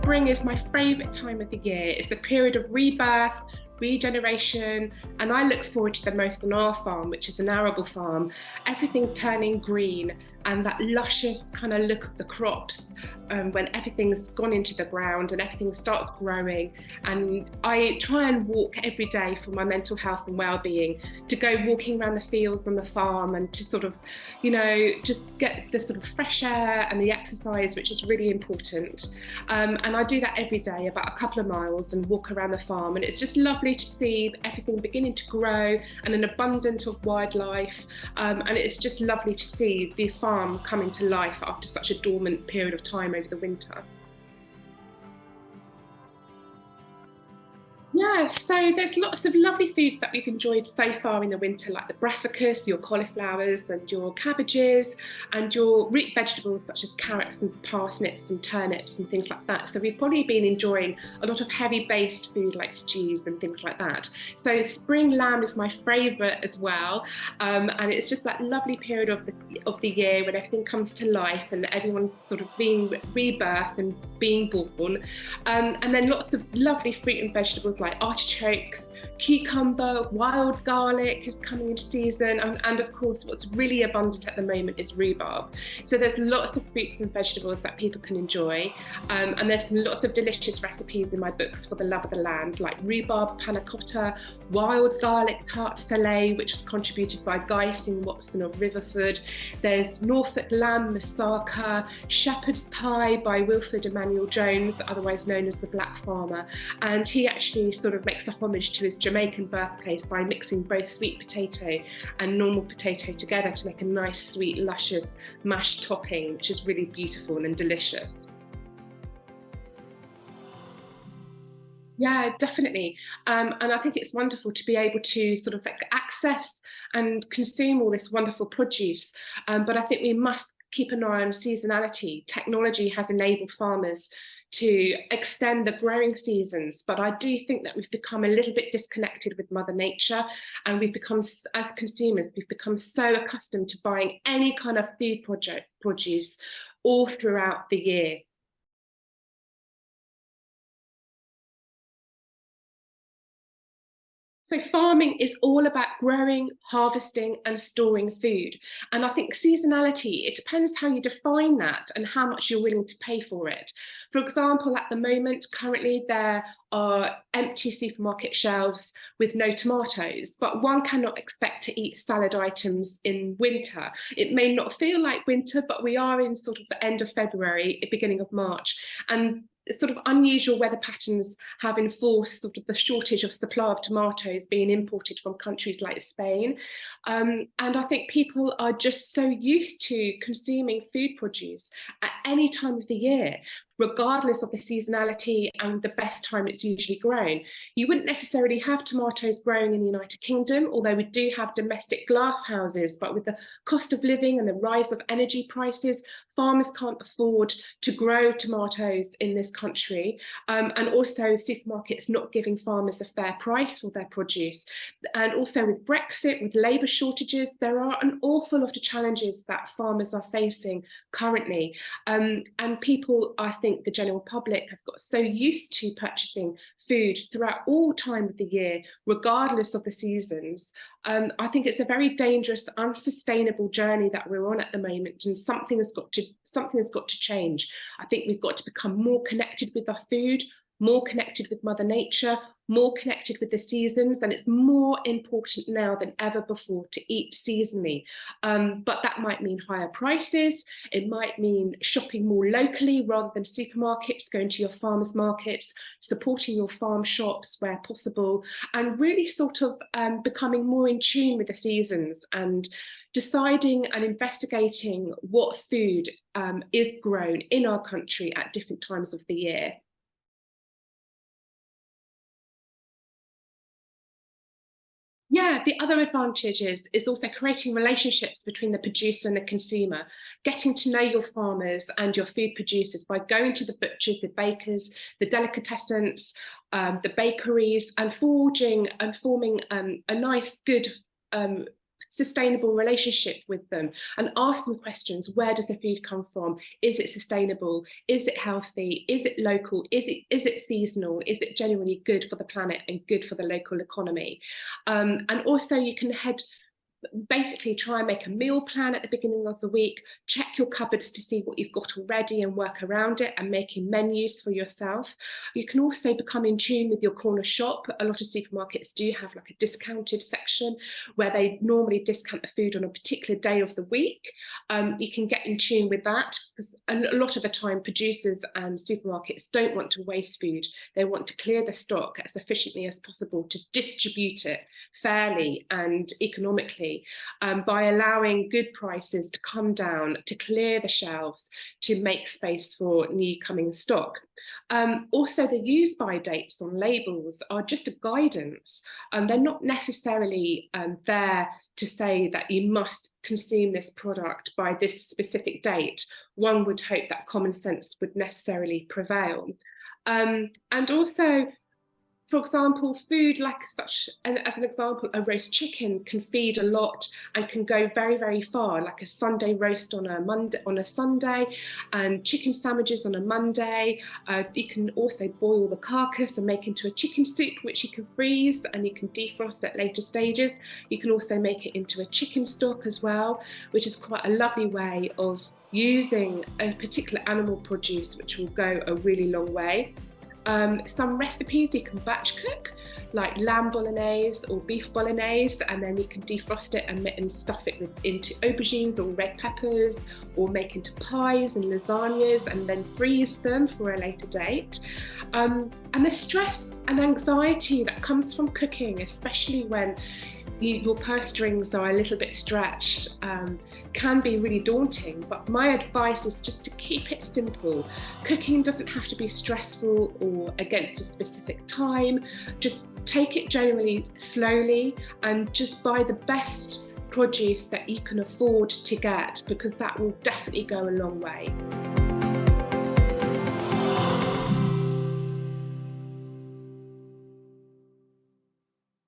spring is my favourite time of the year. It's a period of rebirth, regeneration, and I look forward to the most on our farm, which is an arable farm. Everything turning green and that luscious kind of look of the crops when everything's gone into the ground and everything starts growing. And I try and walk every day for my mental health and well-being, to go walking around the fields on the farm and to sort of, just get the sort of fresh air and the exercise, which is really important. And I do that every day, about a couple of miles, and walk around the farm. And it's just lovely to see everything beginning to grow and an abundance of wildlife. And it's just lovely to see the farm coming to life after such a dormant period of time over the winter. Yeah, so there's lots of lovely foods that we've enjoyed so far in the winter, like the brassicas, your cauliflowers and your cabbages, and your root vegetables such as carrots and parsnips and turnips and things like that. So we've probably been enjoying a lot of heavy-based food like stews and things like that. So spring lamb is my favourite as well, and it's just that lovely period of the year when everything comes to life and everyone's sort of being rebirthed and being born. And then lots of lovely fruit and vegetables like artichokes, cucumber, wild garlic is coming into season, and of course what's really abundant at the moment is rhubarb. So there's lots of fruits and vegetables that people can enjoy, and there's lots of delicious recipes in my books for the love of the land, like rhubarb panna cotta, wild garlic tarte salée, which was contributed by Guy Sing Watson of Riverford. There's Norfolk lamb moussaka, shepherd's pie by Wilfred Emmanuel Jones, otherwise known as the Black Farmer, and he actually sort of makes a homage to his Jamaican birthplace by mixing both sweet potato and normal potato together to make a nice, sweet, luscious mashed topping, which is really beautiful and delicious. Yeah, definitely. And I think it's wonderful to be able to sort of access and consume all this wonderful produce. But I think we must keep an eye on seasonality. Technology has enabled farmers to extend the growing seasons, but I do think that we've become a little bit disconnected with Mother Nature, and we've become, as consumers, we've become so accustomed to buying any kind of food produce all throughout the year. So farming is all about growing, harvesting and storing food. And I think seasonality, it depends how you define that and how much you're willing to pay for it. For example, at the moment, currently there are empty supermarket shelves with no tomatoes, but one cannot expect to eat salad items in winter. It may not feel like winter, but we are in sort of the end of February, beginning of March, and sort of unusual weather patterns have enforced sort of the shortage of supply of tomatoes being imported from countries like Spain. And I think people are just so used to consuming food produce at any time of the year, regardless of the seasonality and the best time it's usually grown. You wouldn't necessarily have tomatoes growing in the United Kingdom, although we do have domestic glass houses, but with the cost of living and the rise of energy prices, farmers can't afford to grow tomatoes in this country. And also supermarkets not giving farmers a fair price for their produce. And also with Brexit, with labour shortages, there are an awful lot of challenges that farmers are facing currently. And people, I think, the general public have got so used to purchasing food throughout all time of the year, regardless of the seasons. I think it's a very dangerous, unsustainable journey that we're on at the moment, and something has got to change. I think we've got to become more connected with our food, more connected with Mother Nature, more connected with the seasons, and it's more important now than ever before to eat seasonally. But that might mean higher prices, it might mean shopping more locally rather than supermarkets, going to your farmers markets, supporting your farm shops where possible, and really sort of becoming more in tune with the seasons and deciding and investigating what food is grown in our country at different times of the year. Yeah, the other advantage is also creating relationships between the producer and the consumer, getting to know your farmers and your food producers by going to the butchers, the bakers, the delicatessens, the bakeries, and forging and forming a nice, good sustainable relationship with them, and ask them questions. Where does the food come from? Is it sustainable? Is it healthy? Is it local? Is it seasonal? Is it genuinely good for the planet and good for the local economy? And also you can basically try and make a meal plan at the beginning of the week, check your cupboards to see what you've got already and work around it, and making menus for yourself. You can also become in tune with your corner shop. A lot of supermarkets do have like a discounted section where they normally discount the food on a particular day of the week. You can get in tune with that, because a lot of the time producers and supermarkets don't want to waste food. They want to clear the stock as efficiently as possible to distribute it fairly and economically, by allowing good prices to come down, to clear the shelves, to make space for new coming stock. Also, the use by dates on labels are just a guidance. They're not necessarily there to say that you must consume this product by this specific date. One would hope that common sense would necessarily prevail. And also, for example, food like such, and as an example, a roast chicken can feed a lot and can go very, very far, like a Sunday roast on a Sunday, and chicken sandwiches on a Monday. You can also boil the carcass and make into a chicken soup, which you can freeze and you can defrost at later stages. You can also make it into a chicken stock as well, which is quite a lovely way of using a particular animal produce, which will go a really long way. Some recipes you can batch cook, like lamb bolognese or beef bolognese, and then you can defrost it and stuff it into aubergines or red peppers, or make into pies and lasagnas and then freeze them for a later date. And the stress and anxiety that comes from cooking, especially when your purse strings are a little bit stretched, can be really daunting, but my advice is just to keep it simple. Cooking doesn't have to be stressful or against a specific time. Just take it generally slowly and just buy the best produce that you can afford to get, because that will definitely go a long way.